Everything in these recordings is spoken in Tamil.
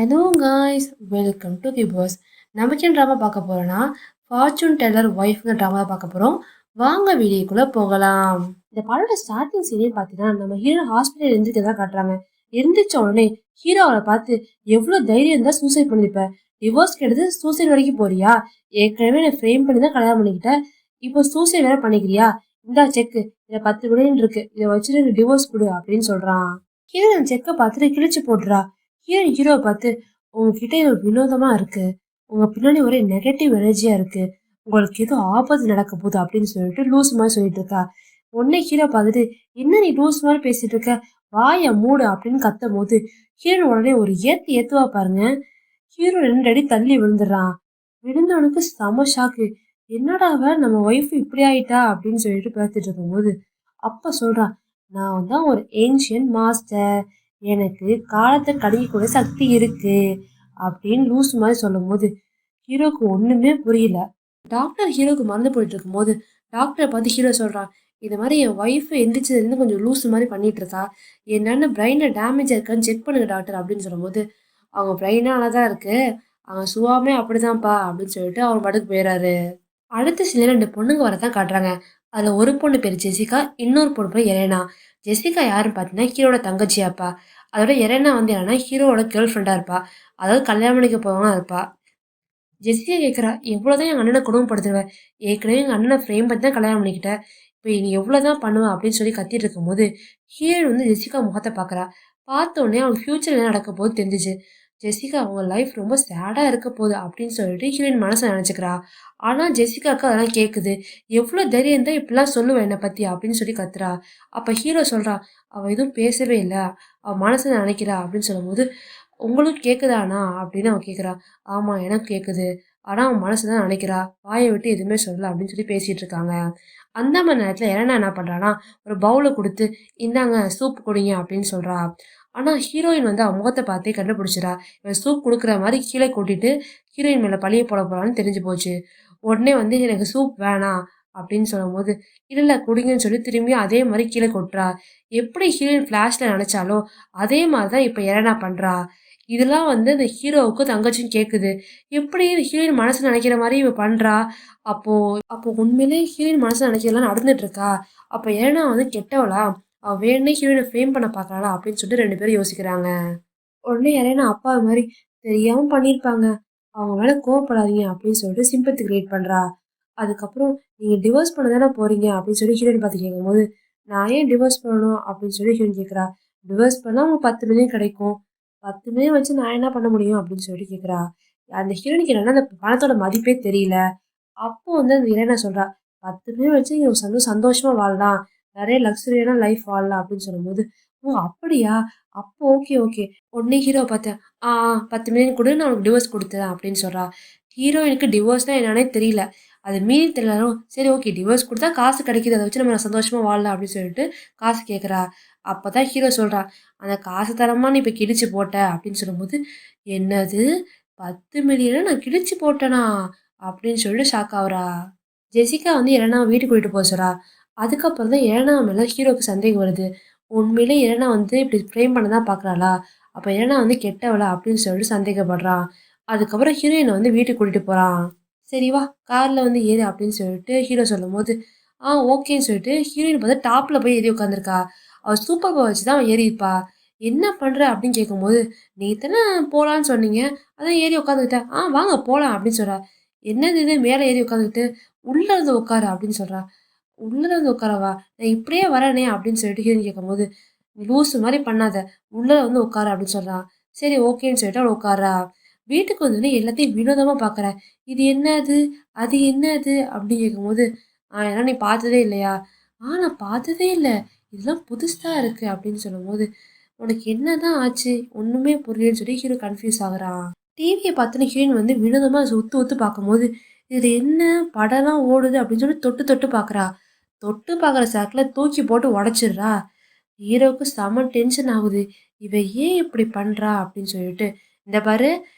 Hello guys, welcome to the boss. நமக்கு என்ன ட்ராமா பார்க்க போறோம்னா, ஃபார்ச்சூன் டெல்லர் ஒய்ஃப்ங்க ட்ராமா தான் பார்க்க போறோம். வாங்க வீடியோக்குள்ள போகலாம். இந்த படத்தோட ஸ்டார்டிங் சீனே பார்த்தீங்கன்னா, நம்ம ஹீரோ ஹாஸ்பிட்டல் எந்திரிக்கிறதா காட்டுறாங்க. எந்திரிச்ச உடனே ஹீரோ அவளை பார்த்து எவ்வளோ தைரியம் இருந்தால் சூசைட் பண்ணிருப்ப, டிவோர்ஸ் எடுத்து சூசைட் வரைக்கும் போறியா, ஏற்கனவே நான் ஃப்ரேம் பண்ணி தான் கல்யாணம் பண்ணிக்கிட்ட, இப்போ சூசைட் வேற பண்ணிக்கிறியா, இந்தா செக்கு, இதில் 10 மில்லியன் இருக்கு, இதை வச்சுட்டு டிவோர்ஸ் கொடு அப்படின்னு சொல்றான். ஹீரோ அந்த செக்கை பார்த்துட்டு கிழிச்சு போட்டுறா. ஹீரோவை பார்த்து, உங்ககிட்ட ஏதோ வினோதமா இருக்கு, உங்க பின்னாடி ஒரே நெகட்டிவ் எனர்ஜியா இருக்கு, உங்களுக்கு ஏதோ ஆபத்து நடக்க போகுது அப்படின்னு சொல்லிட்டு லூஸ் மாதிரி சொல்லிட்டு இருக்கா. உடனே ஹீரோ பார்த்துட்டு, என்ன நீ லூஸ் மாதிரி பேசிட்டு இருக்க, வாய மூடு அப்படின்னு கத்தும் போது ஹீரோ உடனே ஒரு ஏத்துவா பாருங்க. ஹீரோ 2 அடி தள்ளி விழுந்துடுறான். விழுந்தவனுக்கு செம ஷாக்கு. என்னடா நம்ம ஒய்ஃப் இப்படி ஆயிட்டா அப்படின்னு சொல்லிட்டு பார்த்துட்டு இருக்கும்போது அப்ப சொல்றான், நான் தான் ஒரு ஏன்ஷியன் மாஸ்டர், எனக்கு காலத்தை கணிக்கக்கூடிய சக்தி இருக்கு அப்படின்னு லூஸ் மாதிரி சொல்லும் போது ஹீரோக்கு ஒண்ணுமே புரியல. டாக்டர் ஹீரோக்கு மருந்து போயிட்டு இருக்கும்போது டாக்டரை பார்த்து ஹீரோ சொல்றான், இது மாதிரி என் ஒய்ஃப் எந்திரிச்சதுலேருந்து கொஞ்சம் லூஸ் மாதிரி பண்ணிட்டு இருக்கா, என்னென்ன பிரெயினில் டேமேஜ் இருக்கான்னு செக் பண்ணுங்க டாக்டர் அப்படின்னு சொல்லும்போது, அவங்க பிரெயினால தான் இருக்கு, அவங்க சுவாமே அப்படிதான்ப்பா அப்படின்னு சொல்லிட்டு அவங்க படுக்கு போயிடாரு. அடுத்த சில 2 பொண்ணுங்க வரதான் காட்டுறாங்க. அதில் ஒரு பொண்ணு பேர் ஜெசிகா, இன்னொரு பொண்ணு பேர் எலேனா. ஜெசிகா யாருன்னு பார்த்தீங்கன்னா ஹீரோட தங்கச்சியாப்பா. அதோட எலேனா வந்து என்னன்னா ஹீரோவோட கேர்ள் ஃப்ரெண்டாக இருப்பா. அதாவது கல்யாணம் பண்ணிக்க போவாங்க இருப்பா. ஜெசிகா கேட்குறா, எவ்வளோதான் எங்கள் அண்ணனை குடும்பப்படுத்துவேன், ஏற்கனவே எங்கள் அண்ணனை ஃப்ரேம் பண்ணி தான் கல்யாணம் பண்ணிக்கிட்டேன், இப்போ நீ எவ்வளோதான் பண்ணுவேன் அப்படின்னு சொல்லி கத்திட்டு இருக்கும்போது ஹீரோயின் வந்து ஜெசிகா முகத்தை பார்க்குறா. பார்த்த உடனே அவங்க ஃப்யூச்சர் என்ன நடக்க போது தெரிஞ்சிச்சு. ஜெசிகா அவங்க லைஃப் ரொம்ப சேடாக இருக்க போகுது அப்படின்னு சொல்லிட்டு ஹீரோயின் மனசை நினச்சிக்கிறா. ஆனால் ஜெசிகாவுக்கு அதெல்லாம் கேட்குது. எவ்வளோ தைரியம் தான் இப்படிலாம் சொல்லுவேன் என்னை பற்றி அப்படின்னு சொல்லி கத்துறா. அப்போ ஹீரோ சொல்கிறா, அவள் எதுவும் பேசவே இல்லை, அவள் மனசை நினைக்கிறா அப்படின்னு சொல்லும்போது, உங்களுக்கு கேட்குதாண்ணா அப்படின்னு அவன் கேட்குறா. ஆமாம் எனக்கு கேட்குது, ஆனால் அவன் மனசு தான் நினைக்கிறா, வாயை விட்டு எதுவுமே சொல்லல அப்படின்னு சொல்லி பேசிகிட்டு இருக்காங்க. அந்த மாதிரி நேரத்தில் எலனா என்ன பண்ணுறான்னா, ஒரு பவுலை கொடுத்து இந்தாங்க சூப் குடிங்க அப்படின்னு சொல்கிறா. ஆனால் ஹீரோயின் வந்து அவன் முகத்தை பார்த்தே கண்டுபிடிச்சிடா. இவன் சூப் கொடுக்குற மாதிரி கீழே கொட்டிட்டு ஹீரோயின் மேலே பழிய போட போகிறான்னு தெரிஞ்சு போச்சு. உடனே வந்து எனக்கு சூப் வேணாம் அப்படின்னு சொல்லும்போது, இல்லை குடிங்கன்னு சொல்லி திரும்பியும் அதே மாதிரி கீழே கொட்டுறா. எப்படி ஹீரோயின் ஃப்ளாஷில் நினச்சாலோ அதே மாதிரி தான் இப்போ எலனா பண்ணுறா. இதெல்லாம் வந்து அந்த ஹீரோவுக்கும் தங்கச்சியும் கேட்குது. எப்படி ஹீரோயின் மனசு நினைக்கிற மாதிரி இவ பண்றா? அப்போ அப்போ உண்மையிலேயே ஹீரோயின் மனசு நினைக்கிறதெல்லாம் நடந்துட்டு இருக்கா? அப்ப ஏன்னா வந்து கெட்டவளா? அவ வேணுனே ஹீரோயினை ஃப்ரேம் பண்ண பார்க்கறாளா? அப்படின்னு சொல்லிட்டு 2 பேரும் யோசிக்கிறாங்க. உடனே யாரையா அப்பா மாதிரி தெரியாம பண்ணியிருப்பாங்க, அவங்க மேல கோவப்படாதீங்க அப்படின்னு சொல்லிட்டு சிம்பத்தி கிரியேட் பண்றா. அதுக்கப்புறம் நீங்க டிவோர்ஸ் பண்ண தானே போறீங்க அப்படின்னு சொல்லி ஹீரோயின் பார்த்து கேட்கும்போது, நான் ஏன் டிவோர்ஸ் பண்ணணும் அப்படின்னு சொல்லி ஹீரோயின் கேட்குறா. டிவோர்ஸ் பண்ணா உங்களுக்கு 10 மில்லியன் கிடைக்கும், 10 மில்லியன் வச்சு நான் என்ன பண்ண முடியும் அப்படின்னு சொல்லிட்டு கேட்குறா. அந்த ஹீரோயினுக்கு என்னன்னா அந்த பணத்தோட மதிப்பே தெரியல. அப்போ வந்து அந்த இளையனா சொல்றா, 10 மில்லியன் வச்சு நீங்க சந்தோஷமா வாழலாம், நிறைய லக்ஸரியான லைஃப் வாழலாம் அப்படின்னு சொல்லும்போது, ஓ அப்படியா, அப்போ ஓகே ஓகே. உடனே ஹீரோ பார்த்தேன், ஆ 10 மில்லியன் கூட நான் உனக்கு டிவோர்ஸ் கொடுத்தேன் அப்படின்னு சொல்றா. ஹீரோயினுக்கு டிவோர்ஸ்னா என்னன்னே தெரியல. அது மீறி தெரியலும் சரி ஓகே டிவோர்ஸ் கொடுத்தா காசு கிடைக்குது, அதை வச்சு நம்ம சந்தோஷமா வாழலாம் அப்படின்னு சொல்லிட்டு காசு கேட்குறா. அப்பதான் ஹீரோ சொல்றா, அந்த காசு தரமா நீ இப்போ கிழிச்சு போட்ட அப்படின்னு சொல்லும்போது, என்னது 10 மில்லியனை நான் கிழிச்சு போட்டேனா அப்படின்னு சொல்லிட்டு ஷாக் ஆகுறா. ஜெசிகா வந்து எலனாவை வீட்டுக்கு கூட்டிட்டு போக சொல்றா. அதுக்கப்புறம் தான் எலனா மேல ஹீரோக்கு சந்தேகம் வருது. உண்மையிலே எலனா வந்து இப்படி ஃப்ரேம் பண்ண தான் பார்க்குறாளா, அப்போ எலனா வந்து கெட்டவளா அப்படின்னு சொல்லிட்டு சந்தேகப்படுறான். அதுக்கப்புறம் ஹீரோயினை வந்து வீட்டுக்கு கூட்டிட்டு போறான். சரி வா கார்ல வந்து ஏறு அப்படின்னு சொல்லிட்டு ஹீரோ சொல்லும்போது, ஓகேன்னு சொல்லிட்டு ஹீரோயின் பார்த்தா டாப்ல போய் ஏறி உட்காந்துருக்கா. அவ சூப்பர் பவர் வச்சு தான் அவ ஏறியிருப்பா. என்ன பண்ற அப்படின்னு கேட்கும்போது, நீ தானே போலான்னு சொன்னீங்க, அதான் ஏறி உட்காந்துக்கிட்டேன், வாங்க போலாம் அப்படின்னு சொல்றா. என்னது இது மேலே ஏறி உட்காந்துக்கிட்டு, உள்ள இருந்து உட்காரு அப்படின்னு சொல்றா. உள்ள இருந்து உட்காரவா, நான் இப்படியே வரேனே அப்படின்னு சொல்லிட்டு ஹீரோயின் கேட்கும்போது, நீ லூசு மாதிரி பண்ணாத, உள்ள வந்து உட்காரு அப்படின்னு சொல்றான். சரி ஓகேன்னு சொல்லிட்டு அவள் உட்கார்றா. வீட்டுக்கு வந்தோடனே எல்லாத்தையும் வினோதமா பார்க்குறேன். இது என்னது, அது என்னது அப்படின்னு கேட்கும்போது, இதெல்லாம் நீ பார்த்ததே இல்லையா, நான் பார்த்ததே இல்லை, இதெல்லாம் புதுசா இருக்கு அப்படின்னு சொல்லும்போது, உனக்கு என்னதான் ஆச்சு, ஒண்ணுமே புரியலன்னு சொல்லி ஹீரோ கன்ஃபியூஸ் ஆகுறான். டிவியை பார்த்துன்னு ஹீரோயின் வந்து வினோதமா உத்து உத்து பார்க்கும்போது, இது என்ன படம்லாம் ஓடுது அப்படின்னு சொல்லி தொட்டு தொட்டு பார்க்குறா. தொட்டு பார்க்குற சாக்கில் தூக்கி போட்டு உடச்சிடுறா. ஹீரோவுக்கு செம டென்ஷன் ஆகுது. இவ ஏன் இப்படி பண்றா அப்படின்னு சொல்லிட்டு, இந்த பாரு,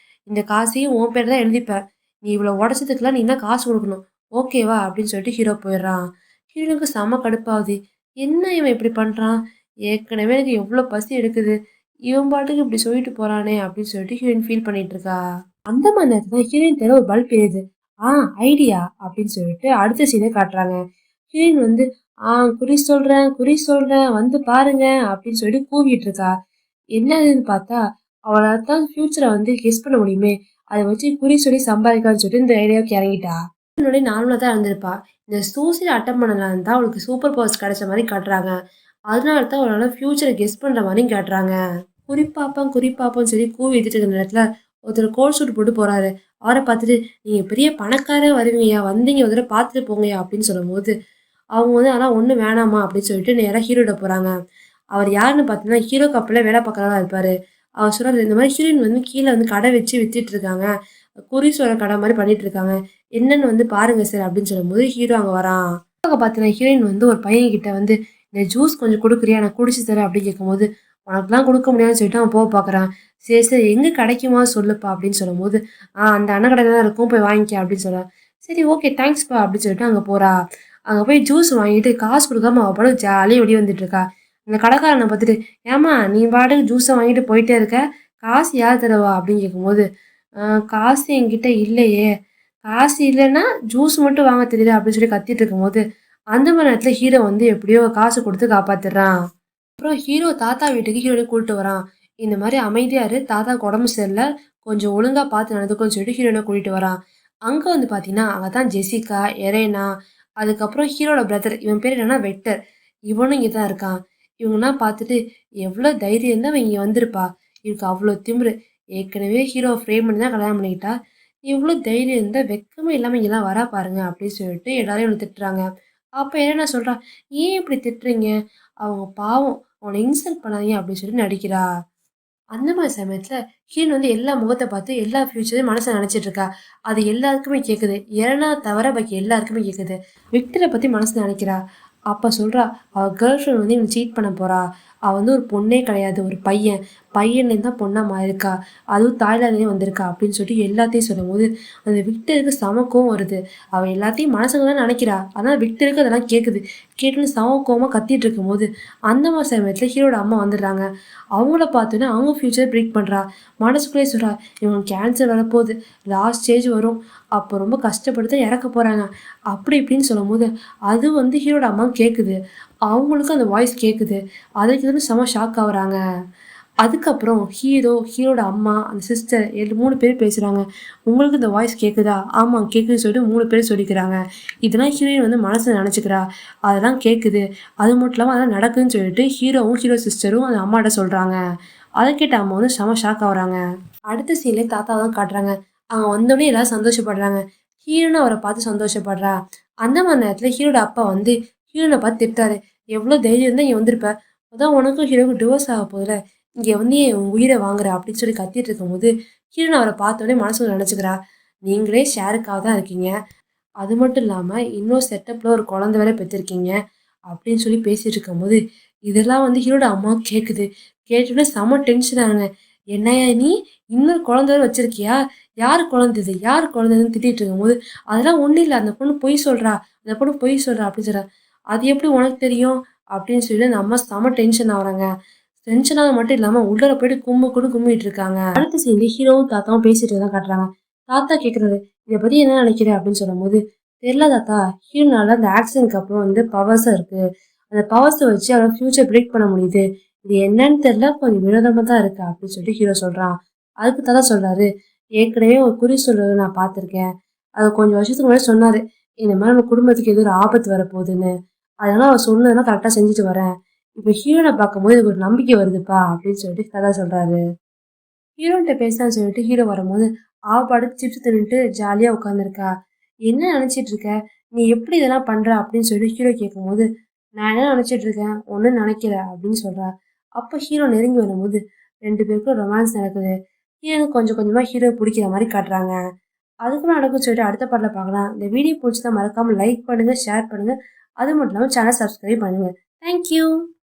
இந்த காசையும் உன் பேர் தான் எழுதிப்பேன், நீ இவ்வளோ உடச்சதுக்கெல்லாம் நீ தான் காசு கொடுக்கணும், ஓகேவா அப்படின்னு சொல்லிட்டு ஹீரோ போயிடுறான். ஹீரோனுக்கு செம கடுப்பாகுது. என்ன இவன் இப்படி பண்றான், ஏற்கனவே எனக்கு எவ்வளோ பசி எடுக்குது, இவன் பாட்டுக்கு இப்படி சொல்லிட்டு போறானே அப்படின்னு சொல்லிட்டு ஹீரோயின் ஃபீல் பண்ணிட்டு இருக்கா. அந்த மாதிரி நேரத்துல ஹீரோயின் தெரியல ஒரு பல்ப் எரியுது. ஆ ஐடியா அப்படின்னு சொல்லிட்டு அடுத்த சீனே காட்டுறாங்க. ஹீரோயின் வந்து குறி சொல்றேன் குறி சொல்றேன் வந்து பாருங்க அப்படின்னு சொல்லிட்டு கூவிட்டு இருக்கா. என்னதுன்னு பார்த்தா அவளால் தான் ஃபியூச்சரை வந்து கெஸ் பண்ண முடியுமே, அதை வச்சு குறி சொல்லி சம்பாதிக்கலாம்னு சொல்லிட்டு இந்த ஐடியாவுக்கு இறங்கிட்டா. முன்னாடி நார்மலா தான் இருந்திருப்பா. இந்த சூசைட் அட்டெம்ப்ட் பண்ணலான்னு தான் அவளுக்கு சூப்பர் பவர்ஸ் கிடைச்ச மாதிரி காட்டுறாங்க. அதனால தான் அவளால ஃபியூச்சரை கெஸ் பண்ற மாதிரியும் காட்டுறாங்க. குறிப்பாப்பேன் குறிப்பாப்பேன்னு சொல்லி கூவி எடுத்துட்டு இருக்க நேரத்துல ஒருத்தர் கோட் சூட் போட்டு போறாரு. அவரை பார்த்துட்டு நீங்க பெரிய பணக்காரே வருவீங்கயா, வந்தீங்க ஒரு தடவை பார்த்துட்டு போங்கயா அப்படின்னு சொல்லும்போது அவங்க வந்து ஆனா ஒண்ணும் வேணாமா அப்படின்னு சொல்லிட்டு நேரா ஹீரோட போறாங்க. அவர் யாருன்னு பார்த்தீங்கன்னா ஹீரோ கப்பல்ல வேலை பார்க்கறதா இருப்பாரு. அவர் சொல்றாரு இந்த மாதிரி ஹீரோயின் வந்து கீழே வந்து கடை வச்சு வித்துட்டு இருக்காங்க. குறி சொல்ற கடை மாதிரி பண்ணிட்டு இருக்காங்க. என்னன்னு வந்து பாருங்க சார் அப்படின்னு சொல்லும்போது ஹீரோ அங்க வரான். அங்க பார்த்தீங்கன்னா ஹீரோயின் வந்து ஒரு பையன் கிட்ட வந்து இந்த ஜூஸ் கொஞ்சம் குடுக்குறியா நான் குடிச்சு தரேன் அப்படின்னு கேட்கும்போது உனக்குலாம் கொடுக்க முடியாதுன்னு சொல்லிட்டு அவன் போக பார்க்குறான். சரி சரி எங்க கிடைக்குமா சொல்லுப்பா அப்படின்னு சொல்லும்போது அந்த அண்ணன் கடையில தான் இருக்கும் போய் வாங்கிக்க அப்படின்னு சொல்றான். சரி ஓகே தேங்க்ஸ்ப்பா அப்படின்னு சொல்லிட்டு அங்க போறா. அங்க போய் ஜூஸ் வாங்கிட்டு காசு கொடுக்காம அவ பாட்டுக்கு ஜாலியா வெளியே வந்துட்டு இருக்கா. அந்த கடைக்காரனை பார்த்துட்டு ஏமா நீ பாட்டுக்கு ஜூஸை வாங்கிட்டு போயிட்டே இருக்க, காசு யார் தருவா அப்படின்னு கேட்கும்போது காசு என்கிட்ட இல்லையே, காசு இல்லைன்னா ஜூஸ் மட்டும் வாங்க தெரியுதா அப்படின்னு சொல்லி கத்திட்டு இருக்கும்போது அந்த மாதிரி நேரத்துல ஹீரோ வந்து எப்படியோ காசு கொடுத்து காப்பாத்திடுறான். அப்புறம் ஹீரோ தாத்தா வீட்டுக்கு ஹீரோனை கூட்டிட்டு வரான். இந்த மாதிரி அமைதியா இரு, தாத்தாக்கு உடம்பு சரியில்லை, கொஞ்சம் ஒழுங்கா பார்த்து நடந்துக்கோன்னு சொல்லிட்டு ஹீரோனை கூட்டிட்டு வரான். அங்க வந்து பாத்தீங்கன்னா அவ தான் ஜெசிகா, எரேனா, அதுக்கப்புறம் ஹீரோட பிரதர் இவன் பேர் என்னன்னா வெக்டர். இவனும் இங்கே தான் இருக்கான். இவங்கெல்லாம் பார்த்துட்டு எவ்வளோ தைரியம் தான் இவன் இங்கே வந்திருப்பா, இவருக்கு அவ்வளோ திமிரு, ஏற்கனவே ஹீரோ ஃப்ரேம் பண்ணி தான் கல்யாணம் பண்ணிக்கிட்டா, இவ்வளோ தைரியம் இருந்தால் வெக்கமே இல்லாமல் இங்கெல்லாம் வரா பாருங்க அப்படின்னு சொல்லிட்டு எல்லாரையும் இவனை திட்டுறாங்க. அப்போ என்ன சொல்றா, ஏன் இப்படி திட்டுறீங்க, அவங்க பாவம் அவனை இன்சல்ட் பண்ணாதீங்க அப்படின்னு சொல்லி நடிக்கிறா. அந்த மாதிரி சமயத்துல ஹீரோயின் வந்து எல்லா முகத்தை பார்த்து எல்லா ஃபியூச்சரையும் மனசுல நினைச்சிட்டு இருக்கா. அது எல்லாருக்குமே கேக்குது. எரனா தவிர பாக்கி எல்லாருக்குமே கேக்குது. விக்டரை பத்தி மனசுல நினைக்கிறா. அப்ப சொல்றா அவ கேர்ள் ஃப்ரெண்ட் வந்து இவன் சீட் பண்ண போறா. அவ வந்து ஒரு பொண்ணே கிடையாது, ஒரு பையன். பையன்லேருந்து தான் பொண்ணா மாறிருக்கா. அதுவும் தாய்லாந்துலேயே வந்திருக்கா அப்படின்னு சொல்லிட்டு எல்லாத்தையும் சொல்லும்போது அந்த விக்டருக்கு செம கோவம் வருது. அவ எல்லாத்தையும் மனசுல தான் நினைக்கிறா. ஆனால் விக்டருக்கு அதெல்லாம் கேட்குது. கேட்டுன்னு செம கோவமா கத்திட்டு இருக்கும்போது அந்த மாதிரி சமயத்துல ஹீரோட அம்மா வந்துடுறாங்க. அவங்கள பார்த்தோன்னே அவங்க ஃப்யூச்சரை ப்ரிடிக்ட் பண்ணுறா. மனசுக்குள்ளே சொல்கிறா இவங்களுக்கு கேன்சர் வரப்போகுது, லாஸ்ட் ஸ்டேஜ் வரும், அப்போ ரொம்ப கஷ்டப்பட்டு தான் இறக்க போகிறாங்க அப்படி இப்படின்னு சொல்லும்போது அது வந்து ஹீரோட அம்மா கேட்குது. அவங்களுக்கும் அந்த வாய்ஸ் கேட்குது. அதுக்கு வந்து செம ஷாக் ஆகுறாங்க. அதுக்கப்புறம் ஹீரோட அம்மா, அந்த சிஸ்டர் 3 பேர் பேசுகிறாங்க. உங்களுக்கு இந்த வாய்ஸ் கேட்குதா? ஆமாம் கேட்குதுன்னு சொல்லிட்டு 3 பேர் சொல்லிக்கிறாங்க. இதெல்லாம் ஹீரோயின் வந்து மனசில் நினச்சிக்கிறா. அதெல்லாம் கேட்குது. அது மட்டும் இல்லாமல் அதெல்லாம் நடக்குதுன்னு சொல்லிட்டு ஹீரோவும் ஹீரோ சிஸ்டரும் அந்த அம்மாட்ட சொல்கிறாங்க. அதை கேட்ட அம்மா வந்து செம ஷாக் ஆகுறாங்க. அடுத்த சீன்லேயே தாத்தா தான் காட்டுறாங்க. அவங்க வந்தோடனே எல்லாரும் சந்தோஷப்படுறாங்க. ஹீரோனும் அவரை பார்த்து சந்தோஷப்படுறா. அந்த மாதிரி நேரத்தில் ஹீரோட அப்பா வந்து ஹீரோனை பார்த்து திட்டாரு. எவ்வளோ தைரியம் தான் இங்கே வந்திருப்ப, அதான் உனக்கும் ஹீரோவுக்கும் டிவோர்ஸ் ஆக போதில்ல, இங்கே வந்து உன் உயிரை வாங்குற அப்படின்னு சொல்லி கத்திட்டு இருக்கும்போது ஹீரோன் அவரை பார்த்தோன்னே மனசுல நினச்சிக்கிறா. நீங்களே ஷேருக்காக தான் இருக்கீங்க, அது மட்டும் இல்லாமல் இன்னொரு செட்டப்பில் ஒரு குழந்தை வேற பெற்றிருக்கீங்க அப்படின்னு சொல்லி பேசிட்டு இருக்கும்போது இதெல்லாம் வந்து ஹீரோட அம்மா கேட்குது. கேட்டோடனே செம டென்ஷன் ஆகுங்க. என்னையா நீ இன்னொரு குழந்தை வேற வச்சிருக்கியா, யார் குழந்தைது யார் குழந்தைதுன்னு திட்டிட்டு இருக்கும்போது அதெல்லாம் ஒன்றும் இல்லை, அந்த பொண்ணு பொய் சொல்கிறா, அந்த பொண்ணு பொய் சொல்கிறா அப்படின்னு சொல்கிறா. அது எப்படி உனக்கு தெரியும் அப்படின்னு சொல்லி அந்த அம்மா செம டென்ஷன் ஆகுறாங்க. டென்ஷன் ஆக மட்டும் இல்லாமல் உள்ளர போயிட்டு கும்மிட்டு இருக்காங்க. அடுத்த சீன்ல ஹீரோவும் தாத்தாவும் பேசிட்டு தான் காட்டுறாங்க. தாத்தா கேட்குறாரு இதை பற்றி என்ன நினைக்கிற அப்படின்னு சொல்லும்போது தெரியல தாத்தா, ஹீரோனால அந்த ஆக்சிடென்ட்க்கு அப்புறம் வந்து பவர்ஸாக இருக்கு, அந்த பவர்ஸை வச்சு அவரை ஃபியூச்சர் ப்ரிடிக்ட் பண்ண முடியுது, இது என்னன்னு தெரியல கொஞ்சம் வினோதமாக தான் இருக்கு அப்படின்னு சொல்லிட்டு ஹீரோ சொல்கிறான். அதுக்கு தாத்தா சொல்கிறாரு ஏற்கனவே ஒரு குறி சொல்றது நான் பார்த்துருக்கேன், அது கொஞ்சம் வருஷத்துக்கு முன்னாடி சொன்னார், இந்த மாதிரி நம்ம குடும்பத்துக்கு ஏதோ ஒரு ஆபத்து வரப்போகுதுன்னு, அதனால அவர் சொன்னதெல்லாம் கரெக்டாக செஞ்சுட்டு வரேன், இப்போ ஹீரோனை பார்க்கும்போது எனக்கு ஒரு நம்பிக்கை வருதுப்பா அப்படின்னு சொல்லிட்டு தாத்தா சொல்கிறாரு. ஹீரோன்ட்ட பேசலான்னு சொல்லிட்டு ஹீரோ வரும்போது அவ பாட்டுக்கு சிப்ஸ் தின்னுட்டு ஜாலியா உட்காந்துருக்கா. என்ன நினைச்சிட்டு இருக்க, நீ எப்படி இதெல்லாம் பண்ற அப்படின்னு சொல்லி ஹீரோ கேட்கும்போது நான் என்ன நினைச்சிட்டு இருக்கேன் ஒன்னும் நினைக்கல அப்படின்னு சொல்றா. அப்ப ஹீரோ நெருங்கி வரும்போது 2 பேருக்கும் ரொமான்ஸ் நடக்குது. ஹீரோனுக்கு கொஞ்சம் கொஞ்சமா ஹீரோ பிடிக்கிற மாதிரி காட்டுறாங்க. அதுக்கு நடக்கும்னு சொல்லிட்டு அடுத்த பாட்டில் பார்க்கலாம். இந்த வீடியோ பிடிச்சதா மறக்காம லைக் பண்ணுங்க, ஷேர் பண்ணுங்க, அது மட்டும் இல்லாமல் சேனல் சப்ஸ்கிரைப் பண்ணுங்க. தேங்க்யூ.